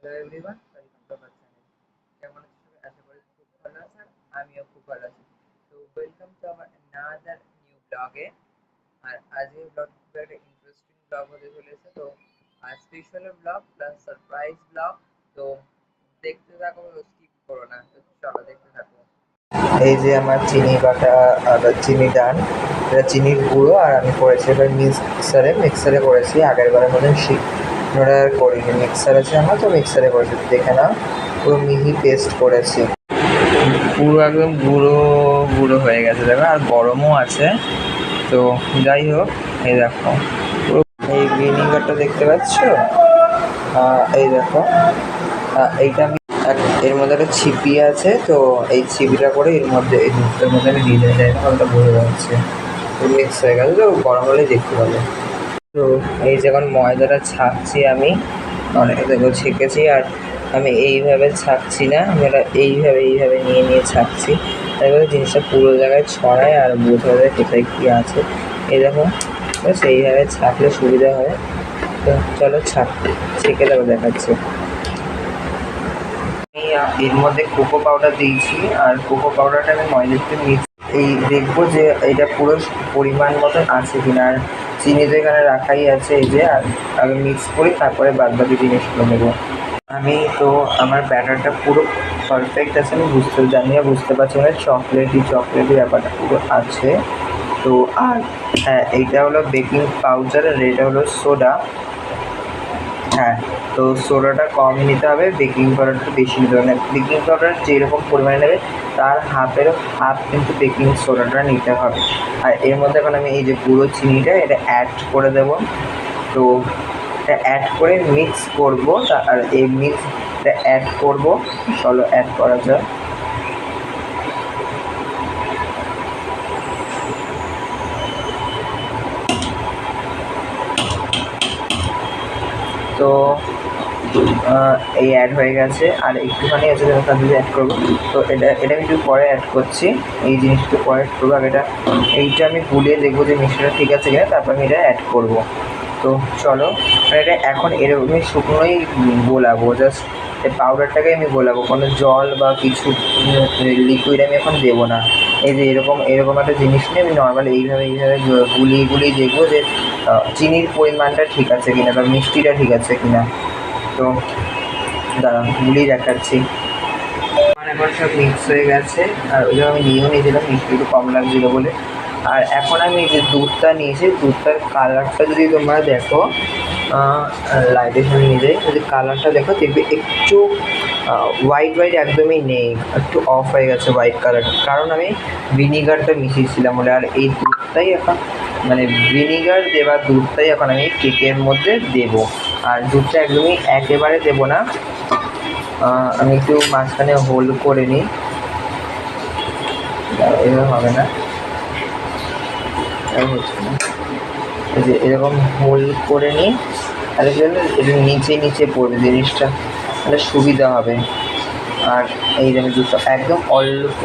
Hello everyone, welcome to our channel. কেমন আছো সবাই? আশা করি খুব ভালো আছেন। আমিও খুব ভালো আছি। তো welcome to our another new ব্লগে। আর আজকের ব্লগ খুব একটা ইন্টারেস্টিং ব্লগ হতে চলেছে। তো special blog plus surprise blog. তো দেখতে থাকো, স্কিপ করো না। তো চলো দেখতে থাকো। এই যে আমার চিনি বাটা আর চিনি ডান, এটা চিনির গুঁড়ো, আর আমি করেছি এবার মিক্সারে করেছি। আগের বারের মধ্যে ওটা আর করিনি, মিক্সার আছে আমার, তো মিক্সারে করেছি। দেখে নাও, পুরো মিহি পেস্ট করেছি, পুরো একদম গুঁড়ো গুঁড়ো হয়ে গেছে দেখো, আর গরমও আছে। তো যাই হোক, এই দেখো পুরো এই ভিনিগারটা দেখতে পাচ্ছ, এই দেখো, এইটা আমি এর মধ্যে একটা ছিপি আছে, তো এই ছিপিটা করে এর মধ্যে এই দুধটার মধ্যে আমি দিয়ে দিতে চাই না, ওটা বোঝা যাচ্ছে মিক্স হয়ে গেছে, তো গরম হলে দেখতে পাবো। তো এই যে এখন ময়দাটা ছাঁকছি আমি, অনেক দেখো ছেঁকেছি, আর আমি এইভাবে ছাঁকছি না, আমি এটা এইভাবে নিয়ে নিয়ে ছাঁকছি, তারপরে জিনিসটা পুরো জায়গায় ছড়ায় আর বোঝা যায় কোথায় কী আছে। এই দেখো, ব্যাস এইভাবে ছাঁকলে সুবিধা হয়। তো চলো ছেঁকে তারপর দেখাচ্ছি। আমি এর মধ্যে কোকো পাউডার দিয়েছি, আর কোকো পাউডারটা আমি ময়দাতে মিক্স দেখবো যে এটা পুরো পরিমাণ মতন আছে কিনা। আর চিনি তো এখানে রাখাই আছে, এই যে আগে মিক্স করি, তারপরে বাদবাকি জিনিসগুলো নেবো। আমি তো আমার ব্যাটারটা পুরো পারফেক্ট আছে, আমি বুঝতে পারছি না, চকলেটি ব্যাপারটা পুরো আছে। তো আর হ্যাঁ, এইটা হলো বেকিং পাউডার, আর এটা হলো সোডা। হ্যাঁ, তো সোডাটা কম নিতে হবে, বেকিং পাউডারটা বেশি নিতে হবে। বেকিং পাউডার যেরকম পরিমাণে নেবে তার হাফ কিন্তু বেকিং সোডাটা নিতে হবে। আর এর মধ্যে এখন আমি এই যে গুঁড়ো চিনিটা এটা অ্যাড করে দেবো। তো এটা অ্যাড করে মিক্স করবো, আর এই মিক্সটা অ্যাড করবো। চলো অ্যাড করা যায়। তো এই অ্যাড হয়ে গেছে, আর একটুখানি আছে যেন তার যদি অ্যাড করবো। তো এটা আমি একটু পরে অ্যাড করছি, এই জিনিসটা একটু পরে অ্যাড করবো। আর এইটা আমি গুলিয়ে দেখবো যে মিষ্টিটা ঠিক আছে কিনা, তারপর আমি এটা অ্যাড করবো। তো চলো, এটা এখন এরকমই শুকনোই গোলাবো, জাস্ট এই পাউডারটাকে আমি গোলাবো, কোনো জল বা কিছু লিকুইড আমি এখন দেবো না। এই যে এরকম একটা জিনিস নিয়ে আমি নর্মাল এইভাবে গুলিয়ে দেখবো যে চিনির পরিমাণটা ঠিক আছে কিনা বা মিষ্টিটা ঠিক আছে কিনা। তো দাঁড়ান, গুলিয়ে দেখাচ্ছি। আমার এখন সব মিক্স হয়ে গেছে, আর ওই জন্য আমি নিয়েও নিয়েছিলাম, মিষ্টি একটু কম লাগছিলো বলে। আর এখন আমি যে দুধটা নিয়েছি, দুধটার কালারটা যদি তোমরা দেখো, লাইটের সামনে নিয়ে যাই, যদি কালারটা দেখো দেখবে একটু হোয়াইট একদমই নেই, একটু অফ হয়ে গেছে হোয়াইট কালারটা, কারণ আমি ভিনিগারটা মিশিয়েছিলাম বলে। আর এই দুধটাই এখন মানে ভিনিগার দেওয়া দুধটাই এখন আমি কেকের মধ্যে দেবো। আর দুধটা একদমই একেবারে দেবো না, আমি একটু মাঝখানে হোল করে নিই, এরকম হবে না, হচ্ছে না, এই যে এরকম হোল করে নিই, তাহলে কি হলো এটা নিচে পড়বে জিনিসটা, তাহলে সুবিধা হবে। আর এই যে আমি দুধটা একদম অল্প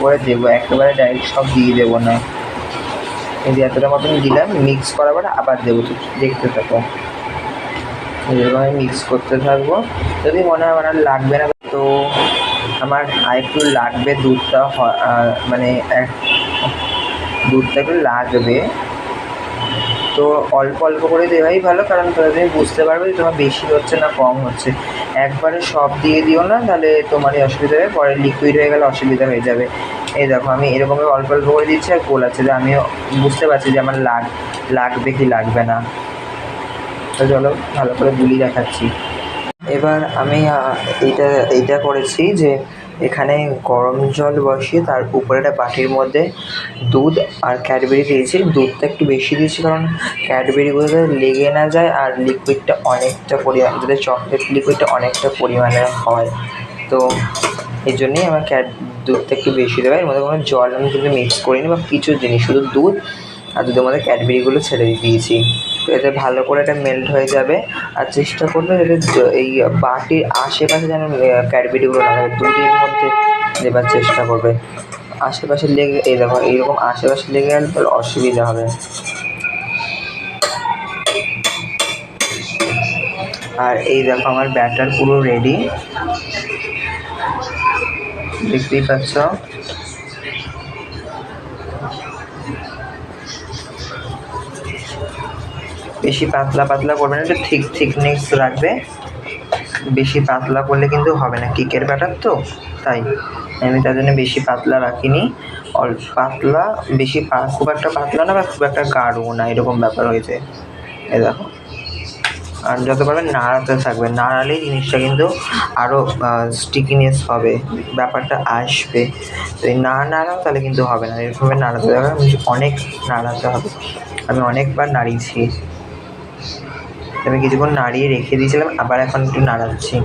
করে দেবো, একেবারে ডাইরেক্ট সব দিয়ে দেবো না, এই যে এতটা মতন দিলাম, মিক্স করার পর আবার দেবো, তো দেখতে থাকো। এরকম আমি মিক্স করতে থাকবো, যদি মনে হয় আমার আর লাগবে না, তো আমার আরেকটু লাগবে দুধটা, মানে দুধটা একটু লাগবে, তো অল্প করে দেওয়াই ভালো, কারণ তুমি বুঝতে পারবে যে তোমার বেশি হচ্ছে না কম হচ্ছে। একবারে সব দিয়ে দিও না, তাহলে তোমারই অসুবিধা হবে, পরে লিকুইড হয়ে গেলে অসুবিধা হয়ে যাবে। এই দেখো আমি এরকমই অল্প করে দিচ্ছি, আর গোলাচ্ছি, যে আমিও বুঝতে পারছি যে আমার লাগবে কি লাগবে না। তো চলো ভালো করে গুলিয়ে দেখাচ্ছি। এবার আমি এইটা করেছি যে এখানে গরম জল বসিয়ে তার উপরে একটা বাটির মধ্যে দুধ আর ক্যাডবেরি দিয়েছি। দুধটা একটু বেশি দিয়েছি, কারণ ক্যাডবেরিগুলো যাতে লেগে না যায়, আর লিকুইডটা অনেকটা পরিমাণ, যাতে চকলেট লিকুইডটা অনেকটা পরিমাণে হয়। তো এই জন্যই আমার দুধটা একটু বেশি দেবে। এর মধ্যে কোনো জল আমি কিন্তু মিক্স করিনি বা কিছু জিনিস, শুধু দুধ আর দুধের মধ্যে ক্যাডবেরিগুলো ছেড়ে দিয়েছি। তো এতে ভালো করে এটা মেল্ট হয়ে যাবে, আর চেষ্টা করবে যাতে এই বাটির আশেপাশে যেন ক্যাডবেরিগুলো না থাকে, দুধের মধ্যে দেবার চেষ্টা করবে। আশেপাশে লেগে, এই দেখো এইরকম আশেপাশে লেগে গেলে তাহলে অসুবিধা হবে। আর এই দেখো আমার ব্যাটার পুরো রেডি, দেখতেই পাচ্ছ। বেশি পাতলা পাতলা করবে না, একটু থিকনেস রাখবে। বেশি পাতলা করলে কিন্তু হবে না, কেকের ব্যাটার তো, তাই আমি তার জন্য বেশি পাতলা রাখিনি। অল্প পাতলা, বেশি খুব একটা পাতলা না বা খুব একটা গাঢ়ও না, এরকম ব্যাপার হয়েছে। এই দেখো, আর যত পারবেন নাড়াতে থাকবে, নাড়ালেই জিনিসটা কিন্তু আরও স্টিকিনেস হবে, ব্যাপারটা আসবে। তো এই না নাড়াও তাহলে কিন্তু হবে না, এরকমভাবে নাড়াতে হবে, অনেক নাড়াতে হবে। আমি অনেকবার নাড়িয়েছি, আমি কিছুক্ষণ নাড়িয়ে রেখে দিয়েছিলাম, আবার এখন একটু নাড়াচ্ছি।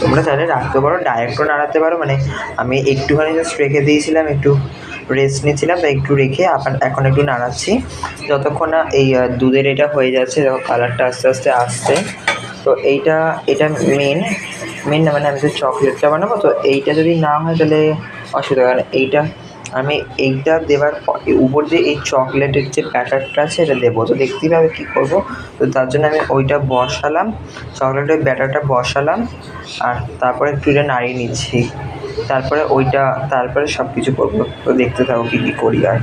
তোমরা চাইলে রাখতে পারো, ডাইরেক্টও নাড়াতে পারো, মানে আমি একটুখানি জাস্ট রেখে দিয়েছিলাম, একটু রেস্ট নিচ্ছিলাম, তাই একটু রেখে আবার এখন একটু নাড়াচ্ছি যতক্ষণ না এই দুধের এটা হয়ে যাচ্ছে। দেখো কালারটা আস্তে আস্তে আসছে। তো এটা মেন না, মানে আমি তো চকলেটটা বানাবো, তো এইটা যদি না হয় তাহলে অসুবিধা, কারণ এইটা দেওয়ার উপর দিয়ে এই চকলেটের যে ব্যাটারটা আছে এটা দেবো, তো দেখতেই পাবে কী করবো। তো তার জন্য আমি ওইটা বসালাম, চকলেটের ব্যাটারটা বসালাম, আর তারপরে একটু এটা নাড়িয়ে নিচ্ছি, তারপরে সব কিছু করবো। তো দেখতে থাকো কী কী করি। আর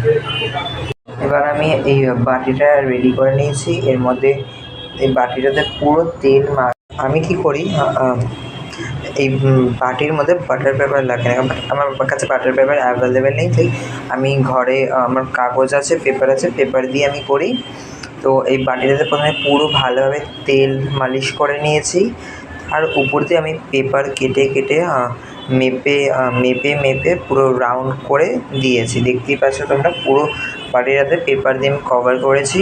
এবার আমি এই বাটিটা রেডি করে নিয়েছি, এর মধ্যে এই বাটিটাতে পুরো তেল আমি কি করি, এই বাটির মধ্যে বাটার পেপার লাগে না, আমার কাছে বাটার পেপার অ্যাভেলেবেল নেই, তাই আমি ঘরে আমার কাগজ আছে, পেপার আছে, পেপার দিয়ে আমি করি। তো এই বাটিটাতে প্রথমে পুরো ভালোভাবে তেল মালিশ করে নিয়েছি, আর উপর দিয়ে আমি পেপার কেটে কেটে মেপে পুরো রাউন্ড করে দিয়েছি। দেখতেই পাচ্ছ তোমরা, পুরো বাটিটাতে পেপার দিয়ে আমি কভার করেছি,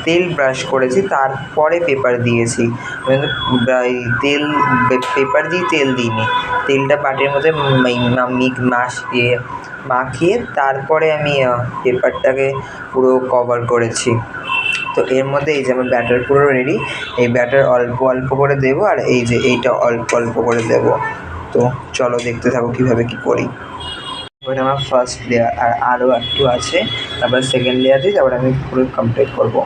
তেল ব্রাশ করেছি, তারপরে পেপার দিয়েছি। পেপার দিয়ে তেল দিইনি, তেলটা বাটির মধ্যে মাখিয়ে তারপরে আমি পেপারটাকে পুরো কভার করেছি। তো এর মধ্যে এই যে আমার ব্যাটার পুরো রেডি, এই ব্যাটার অল্প অল্প করে দেবো, আর এই যে এইটা অল্প অল্প করে দেবো। তো চলো দেখতে থাকো কীভাবে কী করি। ওইটা আমার ফার্স্ট লেয়ার, আর আরও একটু আছে, তারপরে সেকেন্ড লেয়ার দিই, তারপরে আমি পুরো কমপ্লিট করবো।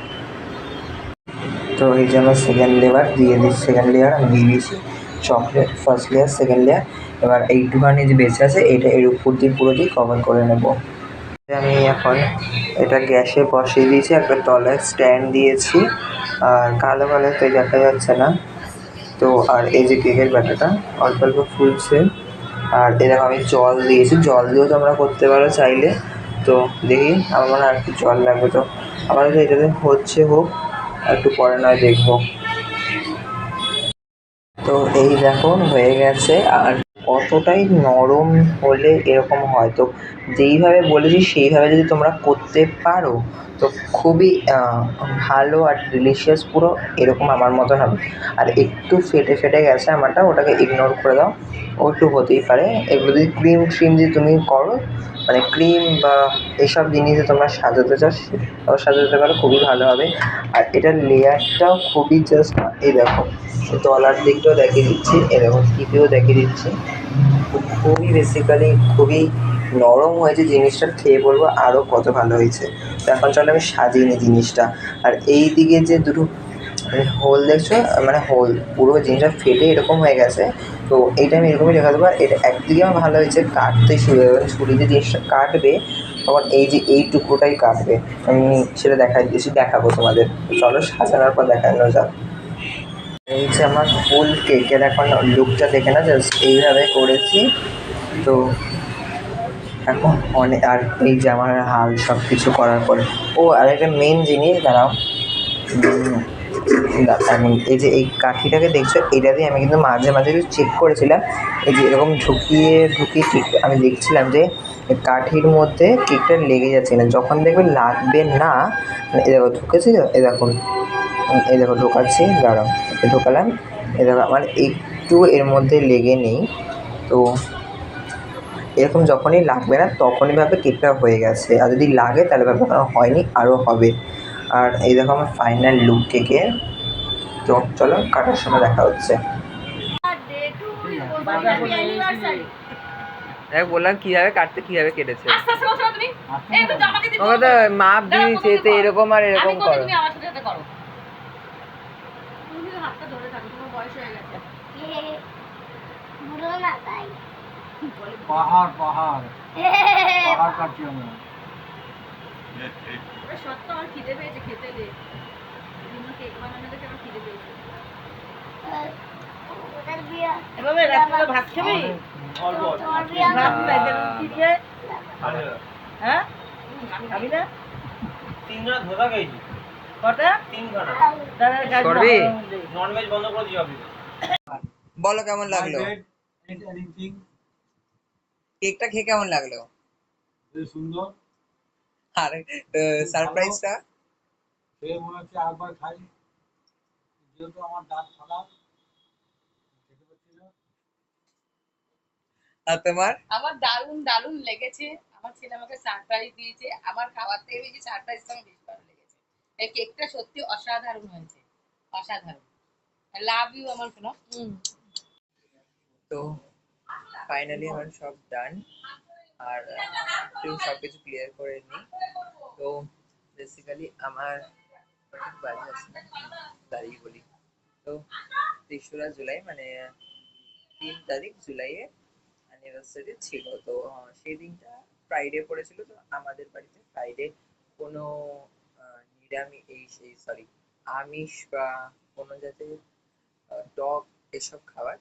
তো এই যে আমার সেকেন্ড লেয়ার আমি দিয়ে দিয়েছি chocolate, first layer, second layer. এবার এইটুখানি যে বেঁচে আছে এটা এর উপর দিয়ে পুরো দিয়ে কভার করে নেব। আমি এখন এটা গ্যাসে বসিয়ে দিয়েছি, একটা তলায় স্ট্যান্ড দিয়েছি, আর কালো কালার তো দেখা যাচ্ছে না। তো আর এই যে কেকের ব্যাটারটা অল্প অল্প ফুলছে, আর এরকম আমি জল দিয়েছি, জল দিয়েও তোমরা করতে পারো চাইলে। তো দেখি, আমার মনে হয় আর কি জল লাগবে, তো আমার এটাতে হোক, একটু পরে নয় দেখবো। তো এই দেখো হয়ে গেছে, আর কতটাই নরম হলে এরকম হয়। তো যেইভাবে বলেছি সেইভাবে যদি তোমরা করতে পারো তো খুবই ভালো আর ডিলিশিয়াস পুরো এরকম আমার মতন হবে। আর একটু ফেটে গেছে আমারটা, ওটাকে ইগনোর করে দাও, ও একটু হতেই পারে। এগুলো যদি ক্রিম দিয়ে তুমি করো, মানে ক্রিম বা এসব জিনিসে তোমরা সাজাতে চাও, সাজাতে পারো, খুবই ভালো হবে। আর এটার লেয়ারটাও খুবই জাস্ট, এই দেখো তলার দিকটাও দেখিয়ে দিচ্ছি, এরকম টিপেও দেখিয়ে দিচ্ছি, খুবই বেসিক্যালি খুবই নরম হয়েছে জিনিসটা, খেয়ে বলবো আরও কত ভালো হয়েছে। তো এখন চলো আমি সাজিয়ে নিই জিনিসটা। আর এই দিকে যে দুটো হোল দেখছো, মানে হোল পুরো জিনিসটা ফেটে এরকম হয়ে গেছে, তো এইটা আমি এরকমই দেখা দেবো। এটা একদিকে আমার ভালো হয়েছে, কাটতে শুরু হবে, ছুরিতে জিনিসটা কাটবে তখন এই যে এইটুকুটাই কাটবে, আমি সেটা দেখাবো তোমাদের। চলো সাজানোর পর দেখানো যাক। এই যে আমার ফুল কেকের এখন লুকটা দেখে না, জাস্ট এইভাবে করেছি। তো এখন আর এই যে আমার হাল সব কিছু করার পরে, আর একটা মেন জিনিস দাঁড়াও, আমি এই যে এই কাঠিটাকে দেখছো, এটা দিয়ে আমি কিন্তু মাঝে মাঝে একটু চেক করেছিলাম, এই যে এরকম ঢুকিয়ে কেকটা আমি দেখছিলাম যে কাঠির মধ্যে কেকটা লেগে যাচ্ছে না। যখন দেখবে লাগবে না, এ দেখো ঢুকেছে, এই দেখো ঢোকাচ্ছি, দাঁড়াও ঢোকালাম, এই দেখো আমার একটু এর মধ্যে লেগে নেই। তো এরকম যখনই লাগবে না তখনই ভাবে কেকটা হয়ে গেছে, আর যদি লাগে তাহলে ভাবে হয়নি, আরও হবে। আর এই দেখো আমার ফাইনাল লুক কেকের। তো চলো কাটার সময় দেখা হচ্ছে। বললাম কিভাবে কাটতে, কিভাবে কেটেছে, ওকে তো মাপ দিয়েছে, তো এরকম আর এরকম করো। তুমি শুধু হাতটা ধরে থাকো, তোমার বয়স হয়ে গেছে। বুড়ো না তাই বলে পাহাড় পাহাড় পাহাড় কাটছি আমরা। ওরা সত্য আমার খিদে পেয়েছে, খেতে দে। কেক বানানো দেখে আমার খিদে পেয়েছে। ওদের বিয়ে এভাবে রাত্রে ভাত খাবি? অল্প অল্প। তোমার বিয়ে ভাত নাই রুটি দিয়ে। হ্যাঁ খাবি না? 3 ঘন্টা ধোসা খেয়েছি। কটা? 3 ঘন্টা। দাঁড়া গাছ করবি? ননভেজ বন্ধ করে দিই অফিসে। বলো কেমন লাগলো? এনিথিং কেকটা খেয়ে কেমন লাগলো? সুন্দর। আর সারপ্রাইজটা? খেয়ে মনে হচ্ছে আরেকবার খাই। যেহেতু আমার দাঁত খারাপ খেতে পারছি না। আর তোমার? আমার দারুণ দারুণ লেগেছে। আমার ছেলে আমাকে সারপ্রাইজ দিয়েছে। আমার খাবার থেকে বেশি সারপ্রাইজটা আমার বেশি ভালো লেগেছে। এই কেকটা সত্যি অসাধারণ হয়েছে, অসাধারণ। লাভ ইউ আমার সোনা। তো ফাইনালি আমার সব ডান। আর একটু সবকিছু ক্লিয়ার করে নিই। তো বেসিক্যালি আমার ঠিক বাজে আছে না, দাঁড়িয়ে বলি। তো ৩রা জুলাই মানে ৩ তারিখ জুলাইয়ে অ্যানিভার্সারি ছিল। তো সেই দিনটা ফ্রাইডে পড়েছিল। তো আমাদের বাড়িতে ফ্রাইডে কোনো নিরামিষ এই সরি আমিষ বা কোনো জাতের টক এসব খাবার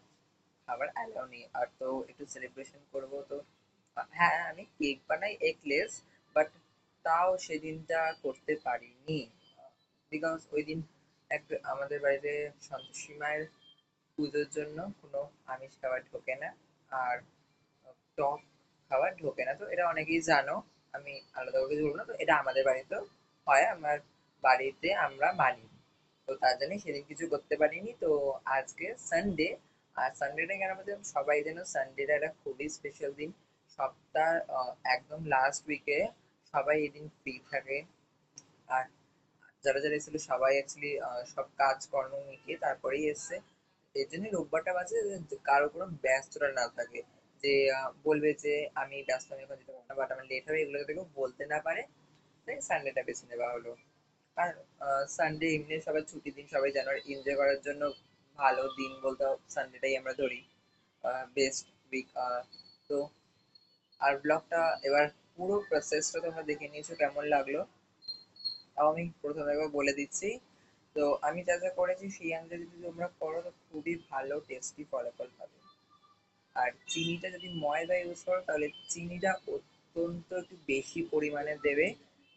খাবার অ্যালাউ নেই। আর তো একটু সেলিব্রেশন করব। তো হ্যাঁ আমি কেক বানাই এগলেস, বাট তাও সেদিনটা করতে পারিনি। বিকজ ওই দিন আমাদের বাড়িতে সন্তোষী মায়ের পুজোর জন্য কোনো আমিষ খাবার ঢোকে না, আর টক খাবার ঢোকে না। তো এটা অনেকেই জানো, আমি আলাদা করে কিছু বলবো না। তো এটা আমাদের বাড়িতেও হয়, আমার বাড়িতে আমরা মানি। তো তার জন্য সেদিন কিছু করতে পারিনি। তো আজকে সানডে, আর সানডেটা কেন বলতে সবাই যেন সানডেটা একটা খুবই স্পেশাল দিন। সপ্তাহ একদম লাস্ট উইকে সবাই এদিন ফ্রি থাকে। আর যারা যারা এসেছিল সবাই অ্যাকচুয়ালি সব কাজকর্ম মিটিয়ে তারপরেই এসছে। এর জন্য রোববারটা বাজে যে কারো কোনো ব্যস্ততা না থাকে, যে বলবে যে আমি ব্যস্ত, আমি এখন যেতে পারবো না, বাট আমার লেট হবে, এগুলো যাতে কেউ বলতে না পারে। তাই সানডেটা বেছে নেওয়া হলো। আর সানডে এমনি সবাই ছুটির দিন, সবাই জানুয়ারি এনজয় করার জন্য ভালো দিন বলতে সানডেটাই আমরা ধরি বেস্ট উইক। তো আর ব্লগটা এবার পুরো প্রসেসটা তোমরা দেখে নিয়েছো, কেমন লাগলো তাও আমি প্রথমে একবার বলে দিচ্ছি। তো আমি যা যা করেছি সেই অনুযায়ী যদি তোমরা করো তো খুবই ভালো টেস্টি ফলাফল পাবে। আর চিনিটা যদি ময়দা ইউজ করো তাহলে চিনিটা অত্যন্ত একটু বেশি পরিমাণে দেবে।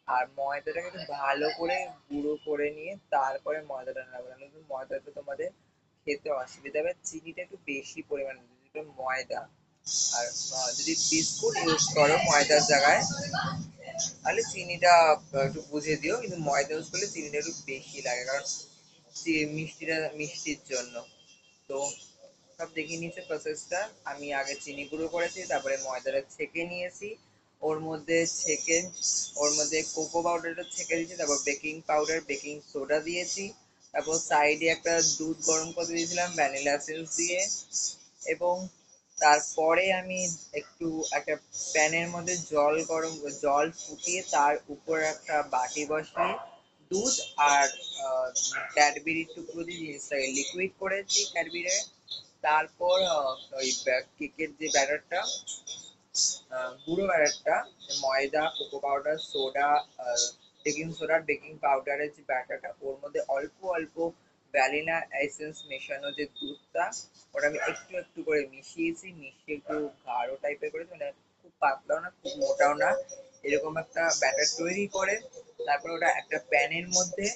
আর ময়দাটাকে একটু ভালো করে গুঁড়ো করে নিয়ে তারপরে ময়দাটা নেবে, নাহলে কিন্তু ময়দাটা তোমাদের খেতে অসুবিধা হবে। চিনিটা একটু বেশি পরিমাণে দেবে, যেটা ময়দা। আর যদি বিস্কুট ইউজ করো ময়দার জায়গায় তাহলে চিনিটা একটু বুঝে দিও, কিন্তু ময়দা ইউজ করলে চিনিটা একটু বেশি লাগে, কারণ মিষ্টির জন্য। তো সব দেখিয়ে নিয়েছে প্রসেসটা। আমি আগে চিনি গুঁড়ো করেছি, তারপরে ময়দাটা ছেঁকে নিয়েছি, ওর মধ্যে ছেঁকে ওর মধ্যে কোকো পাউডারটা ছেঁকে দিয়েছি, তারপর বেকিং পাউডার বেকিং সোডা দিয়েছি, তারপর সাইডে একটা দুধ গরম করে দিয়েছিলাম ভ্যানিলা এসেন্স দিয়ে। এবং তারপরে আমি একটু একটা প্যানের মধ্যে জল ফুটিয়ে তার উপর একটা বাটি বসিয়ে দুধ আর ক্যাডবেরির টুকরো দিয়ে জিনিসটাকে লিকুইড করেছি ক্যাডবেরি। তারপর ওই কেকের যে ব্যাটারটা, গুঁড়ো ব্যাটারটা, ময়দা cocoa powder soda baking soda baking পাউডারের যে ব্যাটারটা, ওর মধ্যে অল্প অল্প ভ্যানিলা এসেন্স মেশানো যে দুধটা, ওটা আমি একটু একটু করে মিশিয়েছি। মিশিয়ে একটু গাঢ় টাইপের করেছি, মানে খুব পাতলাও না খুব মোটাও না, এরকম একটা ব্যাটার তৈরি করে তারপর ওটা একটা প্যানের মধ্যে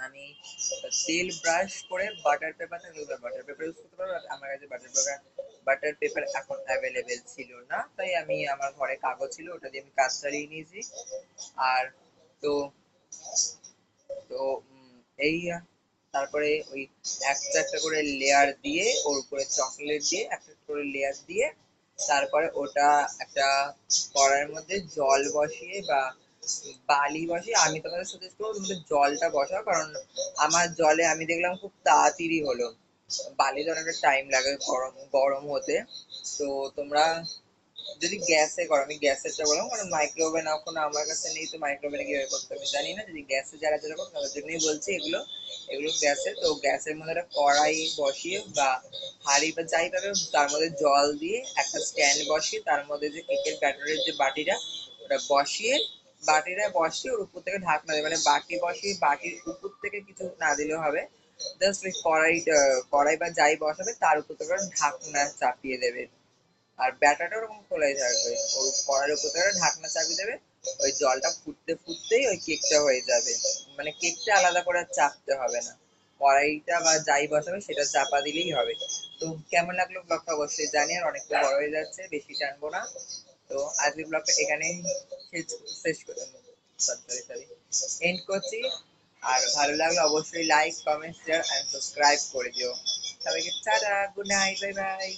আমি তেল ব্রাশ করে বাটার পেপার থাকলে বাটার পেপার ইউজ করতে পারো। আমার কাছে বাটার পেপার এখন অ্যাভেলেবেল ছিল না, তাই আমি আমার ঘরে কাগজ ছিল ওটা দিয়ে আমি কাজ চালিয়ে নিয়েছি। আর তো তো এই তারপরে ওই একটা একটা করে লেয়ার দিয়ে ওর উপরে চকলেট দিয়ে একটা করে লেয়ার দিয়ে তারপরে ওটা একটা কড়াইয়ের মধ্যে জল বসিয়ে বা বালি বসিয়ে, আমি তোমাদের সাজেস্ট করবো তোমাদের জলটা বসাও, কারণ আমার জলে আমি দেখলাম খুব তাড়াতাড়ি হলো। বালিতে অনেকটা টাইম লাগে গরম গরম হতে। তো তোমরা যদি গ্যাসে করো, আমি গ্যাসেরটা বললাম কারণ মাইক্রোওভেন এখন আমার কাছে নেই, তো মাইক্রোওভেনে কিভাবে করতে হবে জানি না। যদি গ্যাসে যারা যারা করো তাদের জন্যই বলছি এগুলো। এগুলো গ্যাসে, তো গ্যাসের মধ্যে একটা কড়াই বসিয়ে বা হাঁড়ি বা যাই পাবে তার মধ্যে জল দিয়ে একটা স্ট্যান্ড বসিয়ে তার মধ্যে যে কেকের ব্যাটারের যে বাটিটা ওটা বসিয়ে, বাটিটা বসিয়ে ওর উপর থেকে ঢাকনা দেবে, মানে বাটি বসিয়ে বাটির উপর থেকে কিছু না দিলেও হবে, জাস্ট ওই কড়াই বা যাই বসাবে তার উপর থেকে ঢাকনা চাপিয়ে দেবে। আর ব্যাটাটা ওরকম খোলাই থাকবে, ওর কড়াইয়ের উপর থেকে ঢাকনা চাপিয়ে দেবে। ওই জলটা ফুটতে ফুটতেই ওই কেকটা হয়ে যাবে, মানে কেকটা আলাদা করে আর চাপতে হবে না, কড়াইটা বা যাই বসাবে সেটা চাপা দিলেই হবে। তো কেমন লাগলো ব্লগটা অবশ্যই জানি, আর অনেকটা বড় হয়ে যাচ্ছে, বেশি টানবো না। তো আজকের ব্লগটা এখানেই শেষ শেষ করে সরি সরি এন্ড করছি। আর ভালো লাগলে অবশ্যই like comment share and subscribe করে দিও। সবাইকে tata, good night, bye by.